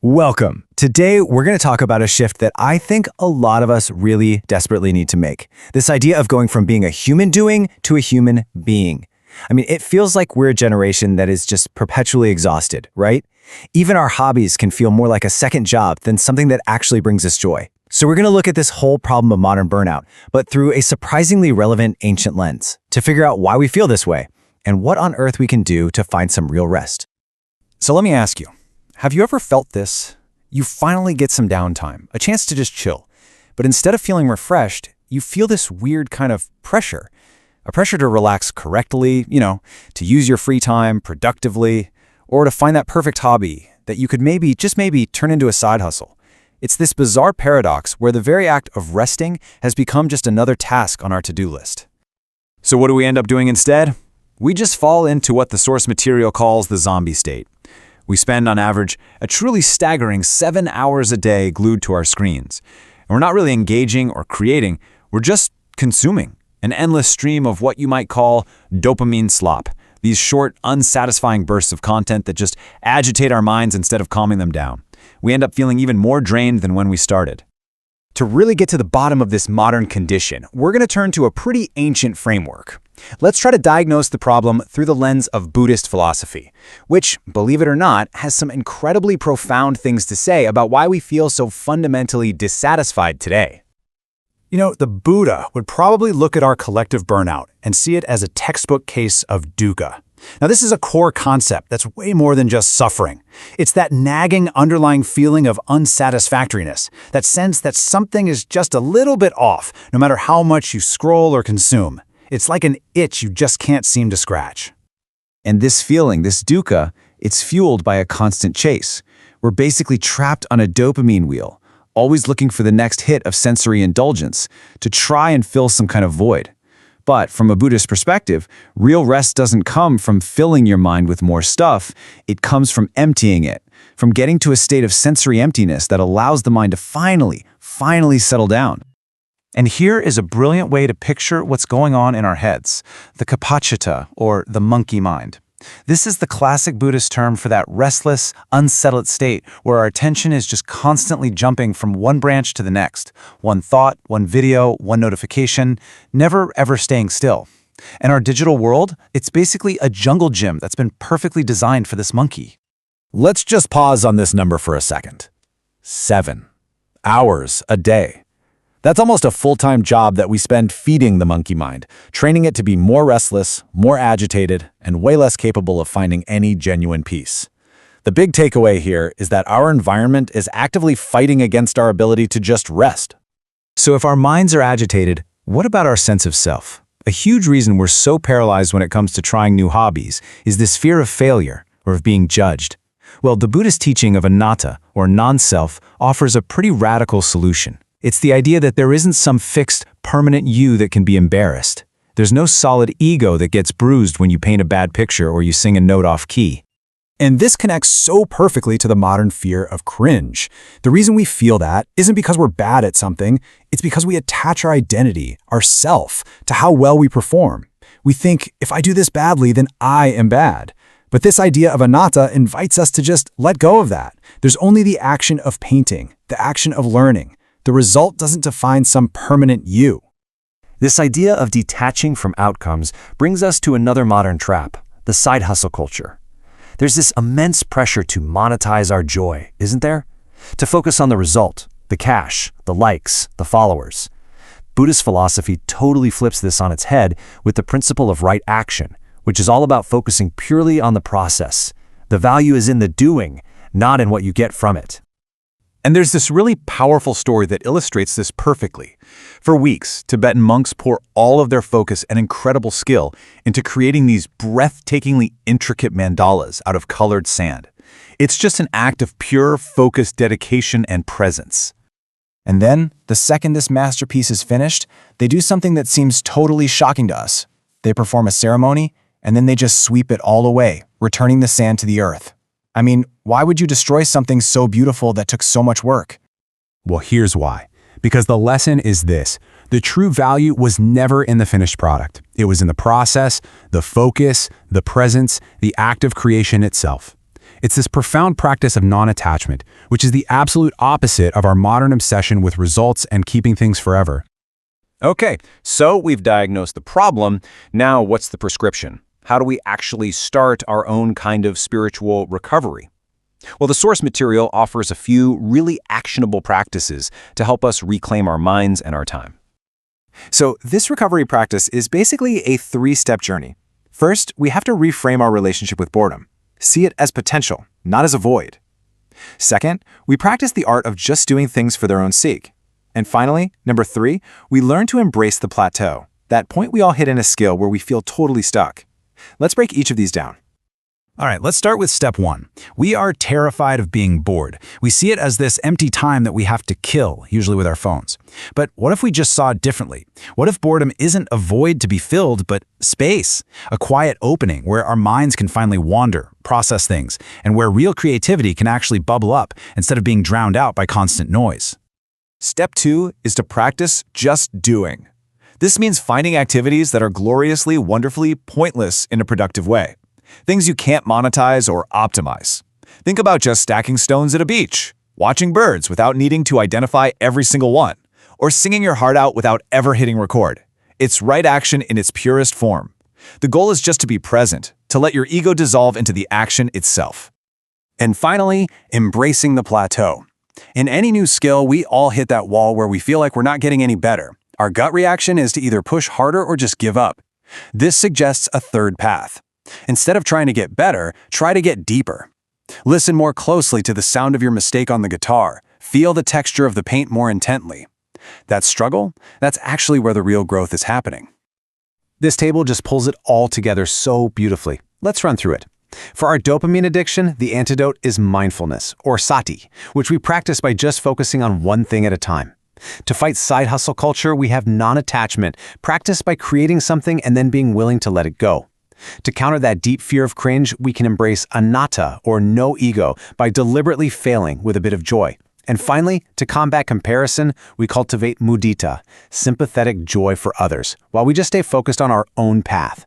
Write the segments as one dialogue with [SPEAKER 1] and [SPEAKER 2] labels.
[SPEAKER 1] Welcome. Today, we're going to talk about a shift that I think a lot of us really desperately need to make. This idea of going from being a human doing to a human being. I mean, it feels like we're a generation that is just perpetually exhausted, right? Even our hobbies can feel more like a second job than something that actually brings us joy. So we're going to look at this whole problem of modern burnout, but through a surprisingly relevant ancient lens, to figure out why we feel this way and what on earth we can do to find some real rest.
[SPEAKER 2] So let me ask you, have you ever felt this? You finally get some downtime, a chance to just chill. But instead of feeling refreshed, you feel this weird kind of pressure. A pressure to relax correctly, to use your free time productively, or to find that perfect hobby that you could maybe turn into a side hustle. It's this bizarre paradox where the very act of resting has become just another task on our to-do list. So what do we end up doing instead? We just fall into what the source material calls the zombie state. We spend, on average, a truly staggering 7 hours a day glued to our screens. And we're not really engaging or creating, we're just consuming an endless stream of what you might call dopamine slop, these short, unsatisfying bursts of content that just agitate our minds instead of calming them down. We end up feeling even more drained than when we started. To really get to the bottom of this modern condition, we're going to turn to a pretty ancient framework. Let's try to diagnose the problem through the lens of Buddhist philosophy, which, believe it or not, has some incredibly profound things to say about why we feel so fundamentally dissatisfied today. The Buddha would probably look at our collective burnout and see it as a textbook case of dukkha. Now, this is a core concept that's way more than just suffering. It's that nagging underlying feeling of unsatisfactoriness, that sense that something is just a little bit off, no matter how much you scroll or consume. It's like an itch you just can't seem to scratch.
[SPEAKER 1] And this feeling, this dukkha, it's fueled by a constant chase. We're basically trapped on a dopamine wheel, always looking for the next hit of sensory indulgence to try and fill some kind of void. But from a Buddhist perspective, real rest doesn't come from filling your mind with more stuff. It comes from emptying it, from getting to a state of sensory emptiness that allows the mind to finally settle down.
[SPEAKER 2] And here is a brilliant way to picture what's going on in our heads, the kapachita, or the monkey mind. This is the classic Buddhist term for that restless, unsettled state where our attention is just constantly jumping from one branch to the next, one thought, one video, one notification, never ever staying still. And our digital world, it's basically a jungle gym that's been perfectly designed for this monkey.
[SPEAKER 1] Let's just pause on this number for a second. 7 hours a day. That's almost a full-time job that we spend feeding the monkey mind, training it to be more restless, more agitated, and way less capable of finding any genuine peace. The big takeaway here is that our environment is actively fighting against our ability to just rest. So if our minds are agitated, what about our sense of self? A huge reason we're so paralyzed when it comes to trying new hobbies is this fear of failure or of being judged. Well, the Buddhist teaching of anatta, or non-self, offers a pretty radical solution. It's the idea that there isn't some fixed, permanent you that can be embarrassed. There's no solid ego that gets bruised when you paint a bad picture or you sing a note off key.
[SPEAKER 2] And this connects so perfectly to the modern fear of cringe. The reason we feel that isn't because we're bad at something, it's because we attach our identity, our self, to how well we perform. We think, if I do this badly, then I am bad. But this idea of anatta invites us to just let go of that. There's only the action of painting, the action of learning. The result doesn't define some permanent you.
[SPEAKER 3] This idea of detaching from outcomes brings us to another modern trap, the side hustle culture. There's this immense pressure to monetize our joy, isn't there? To focus on the result, the cash, the likes, the followers. Buddhist philosophy totally flips this on its head with the principle of right action, which is all about focusing purely on the process. The value is in the doing, not in what you get from it.
[SPEAKER 2] And there's this really powerful story that illustrates this perfectly. For weeks, Tibetan monks pour all of their focus and incredible skill into creating these breathtakingly intricate mandalas out of colored sand. It's just an act of pure, focused dedication and presence. And then, the second this masterpiece is finished, they do something that seems totally shocking to us. They perform a ceremony, and then they just sweep it all away, returning the sand to the earth. I mean, why would you destroy something so beautiful that took so much work?
[SPEAKER 4] Well, here's why. Because the lesson is this. The true value was never in the finished product. It was in the process, the focus, the presence, the act of creation itself. It's this profound practice of non-attachment, which is the absolute opposite of our modern obsession with results and keeping things forever.
[SPEAKER 2] Okay, so we've diagnosed the problem. Now what's the prescription? How do we actually start our own kind of spiritual recovery? Well, the source material offers a few really actionable practices to help us reclaim our minds and our time.
[SPEAKER 5] So this recovery practice is basically a three-step journey. First, we have to reframe our relationship with boredom. See it as potential, not as a void. Second, we practice the art of just doing things for their own sake. And finally, number 3, we learn to embrace the plateau, that point we all hit in a skill where we feel totally stuck. Let's break each of these down.
[SPEAKER 1] All right, let's start with step 1. We are terrified of being bored. We see it as this empty time that we have to kill, usually with our phones. But what if we just saw it differently? What if boredom isn't a void to be filled, but space, a quiet opening where our minds can finally wander, process things, and where real creativity can actually bubble up instead of being drowned out by constant noise?
[SPEAKER 5] Step 2 is to practice just doing. This means finding activities that are gloriously, wonderfully pointless in a productive way. Things you can't monetize or optimize. Think about just stacking stones at a beach, watching birds without needing to identify every single one, or singing your heart out without ever hitting record. It's right action in its purest form. The goal is just to be present, to let your ego dissolve into the action itself. And finally, embracing the plateau. In any new skill, we all hit that wall where we feel like we're not getting any better. Our gut reaction is to either push harder or just give up. This suggests a third path. Instead of trying to get better, try to get deeper. Listen more closely to the sound of your mistake on the guitar. Feel the texture of the paint more intently. That struggle, that's actually where the real growth is happening. This table just pulls it all together so beautifully. Let's run through it. For our dopamine addiction, the antidote is mindfulness, or sati, which we practice by just focusing on one thing at a time. To fight side hustle culture, we have non-attachment, practiced by creating something and then being willing to let it go. To counter that deep fear of cringe, we can embrace anatta, or no ego, by deliberately failing with a bit of joy. And finally, to combat comparison, we cultivate mudita, sympathetic joy for others, while we just stay focused on our own path.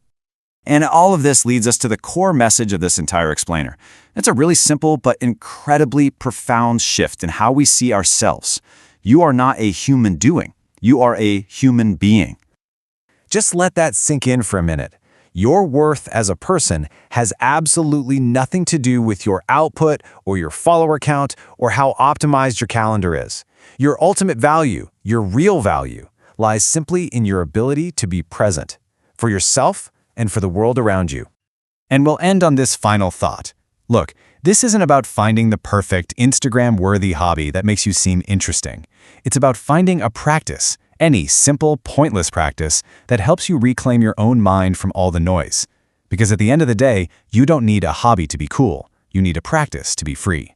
[SPEAKER 5] And all of this leads us to the core message of this entire explainer. It's a really simple but incredibly profound shift in how we see ourselves. You are not a human doing. You are a human being. Just let that sink in for a minute. Your worth as a person has absolutely nothing to do with your output or your follower count or how optimized your calendar is. Your ultimate value, your real value, lies simply in your ability to be present for yourself and for the world around you. And we'll end on this final thought. Look, this isn't about finding the perfect Instagram-worthy hobby that makes you seem interesting. It's about finding a practice, any simple, pointless practice that helps you reclaim your own mind from all the noise. Because at the end of the day, you don't need a hobby to be cool. You need a practice to be free.